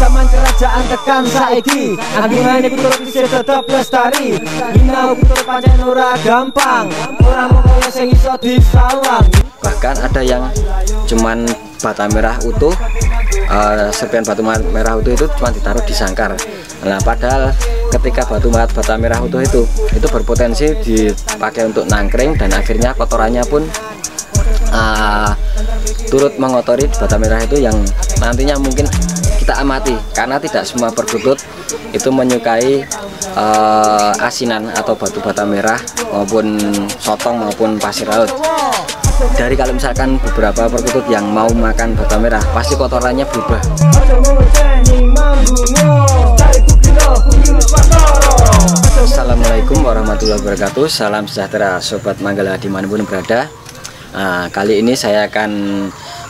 zaman kerajaan tekan saiki anggungane kudu isih tetep lestari. Minau kudu pancen ora gampang, ora mung sing iso disawang. Bahkan ada yang cuman bata merah utuh, serpian batu merah utuh itu cuma ditaruh di sangkar. Nah, padahal ketika bata merah utuh itu berpotensi dipakai untuk nangkring, dan akhirnya kotorannya pun turut mengotori bata merah itu, yang nantinya mungkin kita amati, karena tidak semua perkutut itu menyukai asinan atau batu bata merah maupun sotong maupun pasir laut. Dari kalau misalkan beberapa perkutut yang mau makan bata merah, pasti kotorannya berubah. Assalamualaikum warahmatullahi wabarakatuh. Salam sejahtera Sobat Manggala dimanapun berada. Kali ini saya akan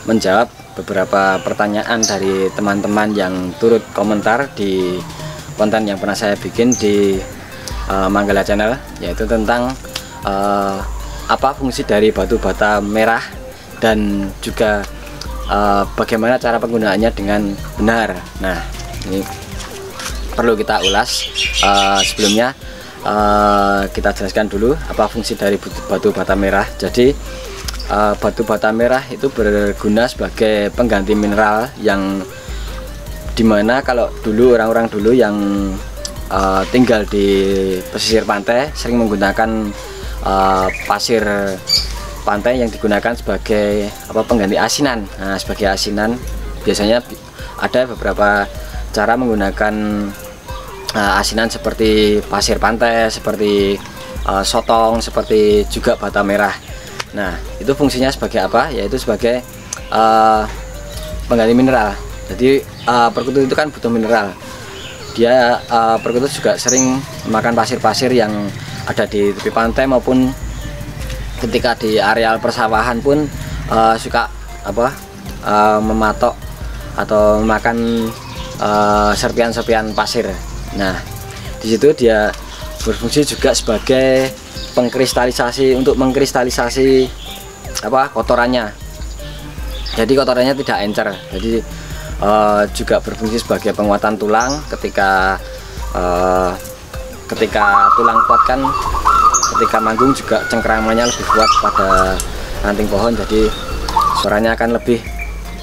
menjawab beberapa pertanyaan dari teman-teman yang turut komentar di konten yang pernah saya bikin di Manggala Channel, yaitu tentang apa fungsi dari batu bata merah dan juga bagaimana cara penggunaannya dengan benar. Nah, ini perlu kita ulas. Sebelumnya kita jelaskan dulu apa fungsi dari batu bata merah. Jadi batu bata merah itu berguna sebagai pengganti mineral, yang dimana kalau dulu orang-orang dulu yang tinggal di pesisir pantai sering menggunakan pasir pantai yang digunakan sebagai pengganti asinan. Nah, sebagai asinan biasanya ada beberapa cara menggunakan asinan seperti pasir pantai, seperti sotong, seperti juga bata merah. Nah, itu fungsinya sebagai apa? Yaitu sebagai pengganti mineral. Jadi perkutut itu kan butuh mineral. Dia perkutut juga sering makan pasir-pasir yang ada di tepi pantai, maupun ketika di areal persawahan pun suka mematok atau makan serpian-serpian pasir. Nah, di situ dia berfungsi juga sebagai pengkristalisasi, untuk mengkristalisasi kotorannya. Jadi kotorannya tidak encer. Jadi juga berfungsi sebagai penguatan tulang ketika tulang kuat kan, ketika manggung juga cengkeramannya lebih kuat pada ranting pohon, jadi suaranya akan lebih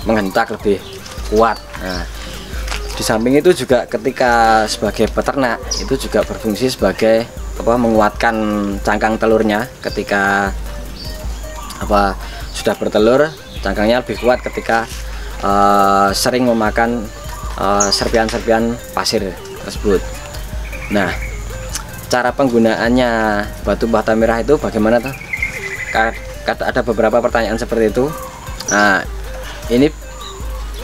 menghentak, lebih kuat. Nah, di samping itu juga ketika sebagai peternak itu juga berfungsi sebagai menguatkan cangkang telurnya. Ketika sudah bertelur, cangkangnya lebih kuat ketika sering memakan serpian-serpian pasir tersebut. Nah, cara penggunaannya batu bata merah itu bagaimana tuh? Ada beberapa pertanyaan seperti itu. Nah, ini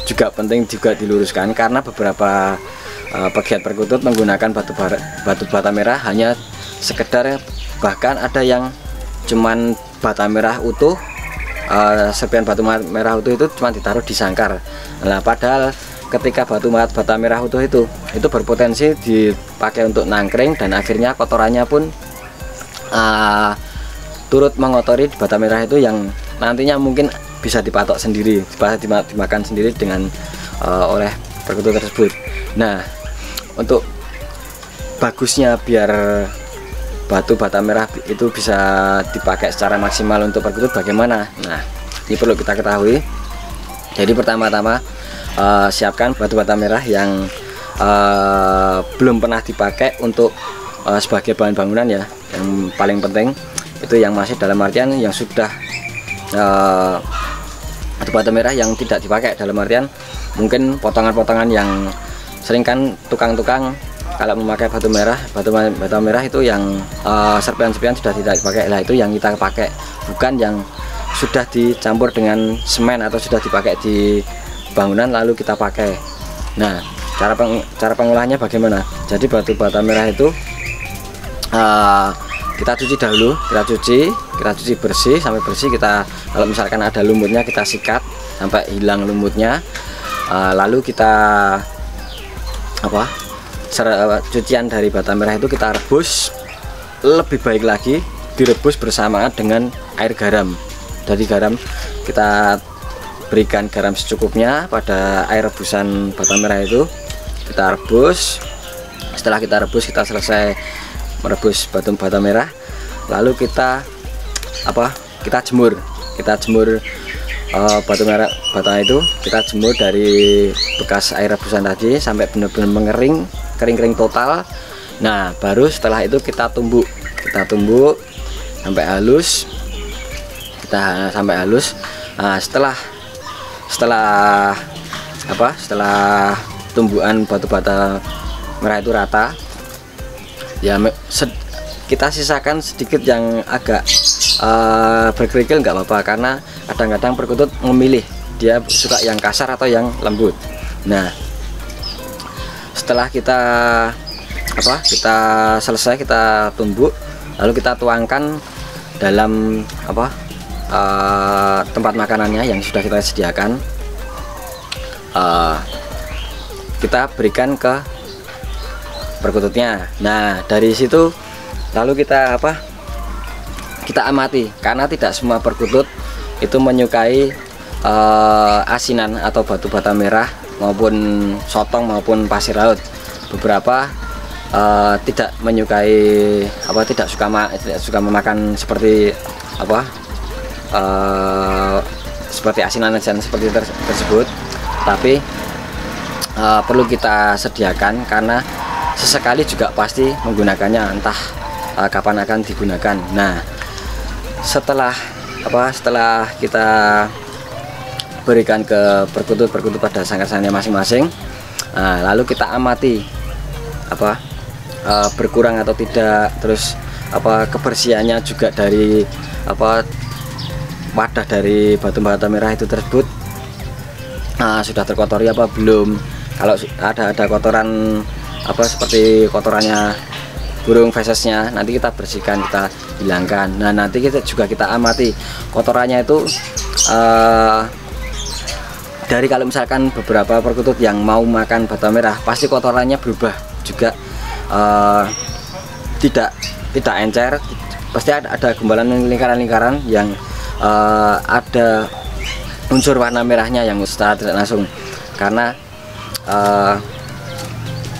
juga penting juga diluruskan, karena beberapa pegiat perkutut menggunakan batu bata merah hanya sekedar, bahkan ada yang cuman bata merah utuh, serpian batu merah utuh itu cuma ditaruh di sangkar. Nah, padahal ketika batu bata merah utuh itu berpotensi dipakai untuk nangkring, dan akhirnya kotorannya pun turut mengotori bata merah itu, yang nantinya mungkin bisa dipatok sendiri, bisa dimakan sendiri oleh perkutut tersebut. Nah, untuk bagusnya biar batu bata merah itu bisa dipakai secara maksimal untuk perkutut bagaimana? Nah, ini perlu kita ketahui. Jadi pertama-tama siapkan batu bata merah yang belum pernah dipakai untuk sebagai bahan bangunan ya. Yang paling penting itu yang masih dalam artian yang sudah batu bata merah yang tidak dipakai, dalam artian mungkin potongan-potongan yang sering kan tukang-tukang kalau memakai batu bata merah itu yang serpian-serpian sudah tidak dipakai. Lah, itu yang kita pakai, bukan yang sudah dicampur dengan semen atau sudah dipakai di bangunan lalu kita pakai. Nah, cara pengolahannya bagaimana? Jadi batu bata merah itu kita cuci dahulu, kita cuci bersih sampai bersih. Kita kalau misalkan ada lumutnya kita sikat sampai hilang lumutnya, lalu kita cucian dari bata merah itu kita rebus. Lebih baik lagi direbus bersamaan dengan air garam. Jadi garam kita berikan garam secukupnya pada air rebusan bata merah itu. kita rebus. Setelah kita rebus, kita selesai merebus batu bata merah, lalu kita jemur batu merah bata itu kita jemur dari bekas air rebusan tadi sampai benar-benar mengering, kering total. Nah, baru setelah itu kita tumbuk sampai halus. Nah, setelah tumbukan batu bata merah itu rata, ya kita sisakan sedikit yang agak berkerikil, nggak apa-apa, karena kadang-kadang perkutut memilih dia suka yang kasar atau yang lembut. Nah, setelah kita selesai, kita tumbuk, lalu kita tuangkan dalam tempat makanannya yang sudah kita sediakan. Kita berikan ke perkututnya. Nah, dari situ lalu kita amati, karena tidak semua perkutut itu menyukai asinan atau batu bata merah maupun sotong maupun pasir laut. Beberapa tidak menyukai tidak suka memakan seperti seperti asinan seperti tersebut. Tapi perlu kita sediakan, karena sesekali juga pasti menggunakannya, entah kapan akan digunakan. Nah, setelah kita berikan ke perkutut pada sangkar-sangkarnya masing-masing, lalu kita amati berkurang atau tidak, terus kebersihannya juga dari wadah dari batu bata merah itu tersebut sudah terkotori apa belum. Kalau ada kotoran seperti kotorannya burung fesesnya, nanti kita bersihkan, kita hilangkan. Nah, nanti kita amati kotorannya itu dari, kalau misalkan beberapa perkutut yang mau makan bata merah, pasti kotorannya berubah juga, tidak encer, pasti ada gumpalan lingkaran-lingkaran yang ada unsur warna merahnya yang secara tidak langsung, karena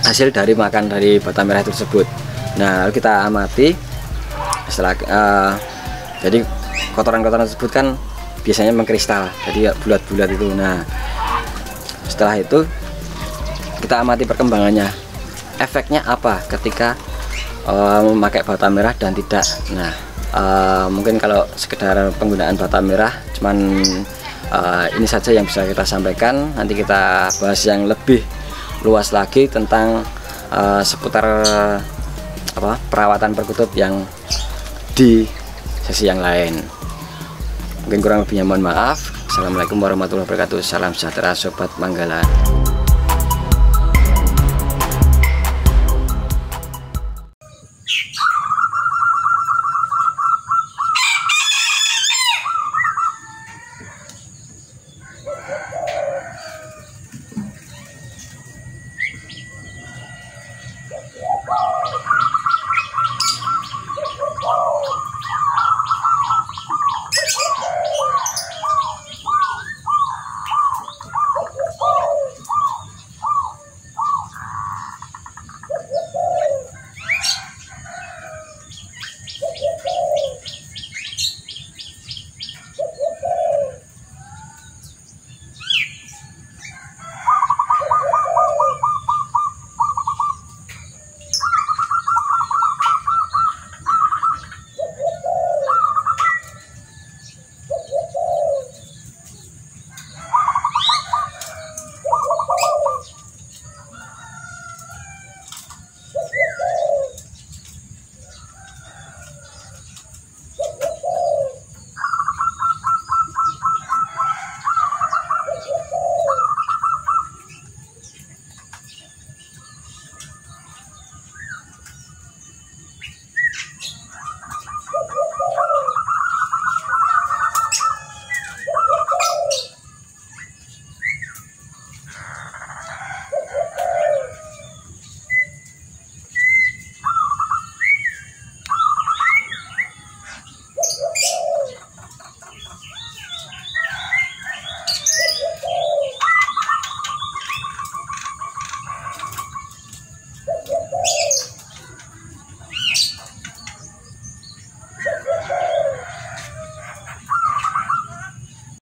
hasil dari makan dari bata merah tersebut. Nah, lalu kita amati setelah jadi kotoran-kotoran tersebut kan biasanya mengkristal, jadi bulat-bulat itu. Nah, setelah itu kita amati perkembangannya, efeknya apa ketika memakai bata merah dan tidak. Nah, mungkin kalau sekedar penggunaan bata merah cuman ini saja yang bisa kita sampaikan. Nanti kita bahas yang lebih luas lagi tentang seputar perawatan perkutut yang di sesi yang lain. Mungkin kurang lebihnya mohon maaf. Assalamualaikum warahmatullahi wabarakatuh. Salam sejahtera Sobat Manggala.